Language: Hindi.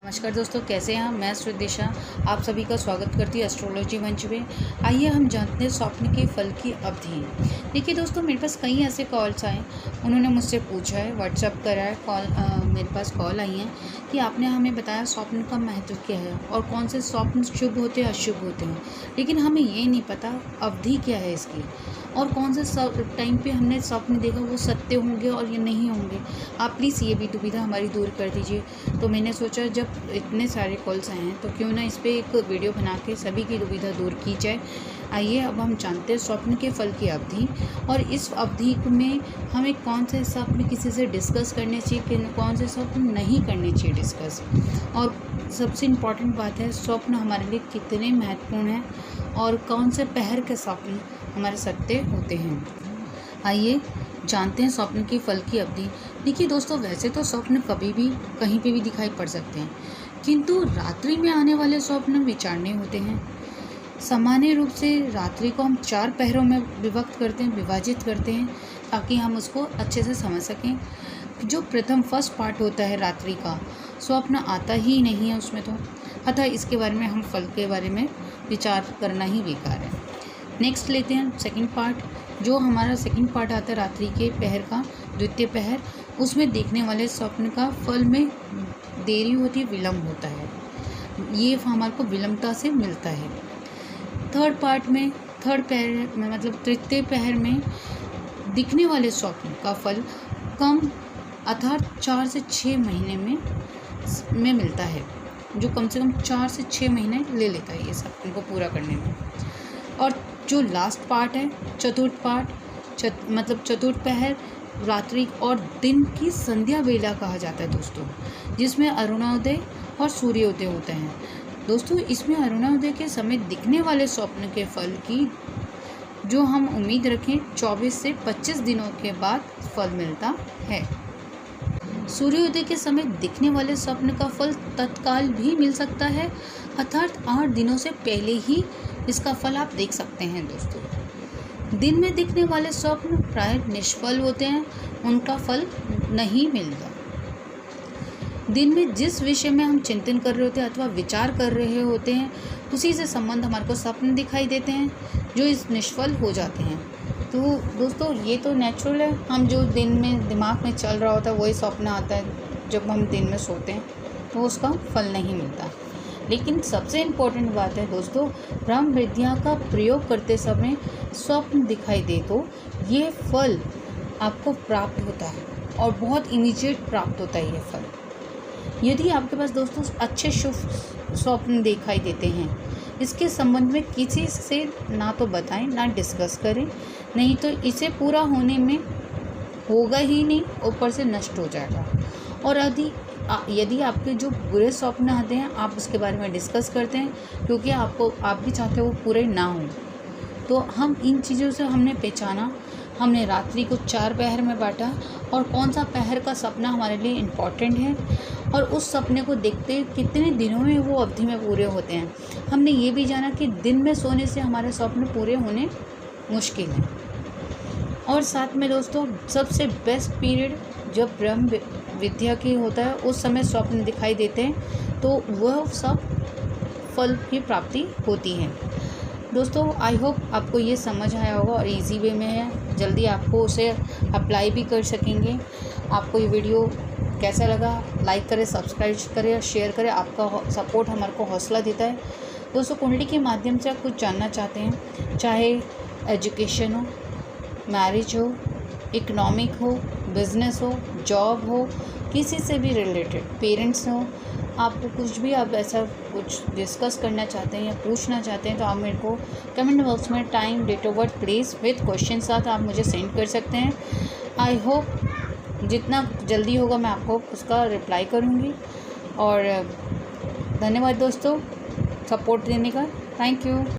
नमस्कार दोस्तों, कैसे हैं आप। मैं श्रद्धा आप सभी का स्वागत करती हूँ एस्ट्रोलॉजी मंच में। आइए हम जानते हैं स्वप्न के फल की अवधि। देखिए दोस्तों, मेरे पास कई ऐसे कॉल्स आए, उन्होंने मुझसे पूछा है, व्हाट्सअप करा है, मेरे पास कॉल आई हैं कि आपने हमें बताया स्वप्न का महत्व क्या है और कौन से स्वप्न शुभ होते हैं अशुभ होते हैं, लेकिन हमें ये नहीं पता अवधि क्या है इसकी और कौन से टाइम पे हमने स्वप्न देखा वो सत्य होंगे और ये नहीं होंगे। आप प्लीज़ ये भी दुविधा हमारी दूर कर दीजिए। तो मैंने सोचा जब इतने सारे कॉल्स आए हैं तो क्यों ना इस पर एक वीडियो बना के सभी की दुविधा दूर की जाए। आइए अब हम जानते हैं स्वप्न के फल की अवधि और इस अवधि में हमें कौन से स्वप्न किसी से डिस्कस करने चाहिए, कौन से स्वप्न नहीं करने चाहिए डिस्कस। और सबसे इम्पॉर्टेंट बात है स्वप्न हमारे लिए कितने महत्वपूर्ण हैं और कौन से पहर के स्वप्न हमारे सत्य होते हैं। आइए जानते हैं स्वप्न के फल की अवधि। देखिए दोस्तों, वैसे तो स्वप्न कभी भी कहीं पे भी दिखाई पड़ सकते हैं, किंतु रात्रि में आने वाले स्वप्न विचारणीय होते हैं। सामान्य रूप से रात्रि को हम 4 पहरों में विभाजित करते हैं ताकि हम उसको अच्छे से समझ सकें। जो फर्स्ट पार्ट होता है रात्रि का, स्वप्न आता ही नहीं है उसमें, तो अतः इसके बारे में हम फल के बारे में विचार करना ही बेकार है। नेक्स्ट लेते हैं सेकंड पार्ट। जो हमारा सेकंड पार्ट आता है रात्रि के पहर का, द्वितीय पहर, उसमें देखने वाले स्वप्न का फल में देरी होती है, विलम्ब होता है, ये हमारे को विलम्बता से मिलता है। थर्ड पार्ट में, थर्ड पहर में मतलब तृतीय पहर में दिखने वाले स्वप्न का फल कम अर्थात 4 से 6 महीने में मिलता है, जो कम से कम 4 से 6 महीने ले लेता है ये स्वप्न को पूरा करने में। और जो लास्ट पार्ट है, चतुर्थ पार्ट, चतुर्थ पहर, रात्रि और दिन की संध्या वेला कहा जाता है दोस्तों, जिसमें अरुणोदय और सूर्योदय होते हैं। दोस्तों, इसमें अरुणोदय के समय दिखने वाले स्वप्न के फल की जो हम उम्मीद रखें 24 से 25 दिनों के बाद फल मिलता है। सूर्योदय के समय दिखने वाले स्वप्न का फल तत्काल भी मिल सकता है, अर्थात 8 दिनों से पहले ही इसका फल आप देख सकते हैं दोस्तों। दिन में दिखने वाले स्वप्न प्राय निष्फल होते हैं, उनका फल नहीं मिलता। दिन में जिस विषय में हम चिंतन कर रहे होते हैं अथवा विचार कर रहे होते हैं, उसी से संबंध हमारे को स्वप्न दिखाई देते हैं जो इस निष्फल हो जाते हैं। तो दोस्तों, ये तो नेचुरल है, हम जो दिन में दिमाग में चल रहा होता है वही स्वप्न आता है जब हम दिन में सोते हैं, तो उसका फल नहीं मिलता। लेकिन सबसे इम्पोर्टेंट बात है दोस्तों, ब्रह्म विद्या का प्रयोग करते समय स्वप्न दिखाई दे तो ये फल आपको प्राप्त होता है और बहुत इमीडिएट प्राप्त होता है ये फल। यदि आपके पास दोस्तों अच्छे शुभ स्वप्न दिखाई देते हैं, इसके संबंध में किसी से ना तो बताएं ना डिस्कस करें, नहीं तो इसे पूरा होने में होगा ही नहीं, ऊपर से नष्ट हो जाएगा। और यदि आपके जो बुरे स्वप्न आते हैं आप उसके बारे में डिस्कस करते हैं, क्योंकि आप भी चाहते हो वो पूरे ना हों। तो हम इन चीज़ों से हमने पहचाना, हमने रात्रि को 4 पहर में बांटा और कौन सा पहर का सपना हमारे लिए इम्पॉर्टेंट है और उस सपने को देखते कितने दिनों में वो अवधि में पूरे होते हैं। हमने ये भी जाना कि दिन में सोने से हमारे स्वप्न पूरे होने मुश्किल हैं। और साथ में दोस्तों, सबसे बेस्ट पीरियड जब ब्रह्म विद्या की होता है, उस समय स्वप्न दिखाई देते हैं तो वह सब फल की प्राप्ति होती है। दोस्तों, आई होप आपको ये समझ आया होगा और इजी वे में है, जल्दी आपको उसे अप्लाई भी कर सकेंगे। आपको ये वीडियो कैसा लगा, लाइक करें, सब्सक्राइब करें और शेयर करें, आपका सपोर्ट हमारे को हौसला देता है। दोस्तों, कुंडली के माध्यम से आप कुछ जानना चाहते हैं, चाहे एजुकेशन हो, मैरिज हो, इकोनॉमिक हो, बिज़नेस हो, जॉब हो, किसी से भी रिलेटेड, पेरेंट्स हो, आपको कुछ भी आप ऐसा कुछ डिस्कस करना चाहते हैं या पूछना चाहते हैं तो आप मेरे को कमेंट बॉक्स में time, date of birth, place with question साथ आप मुझे सेंड कर सकते हैं। आई होप जितना जल्दी होगा मैं आपको उसका रिप्लाई करूँगी। और धन्यवाद दोस्तों सपोर्ट देने का। Thank you.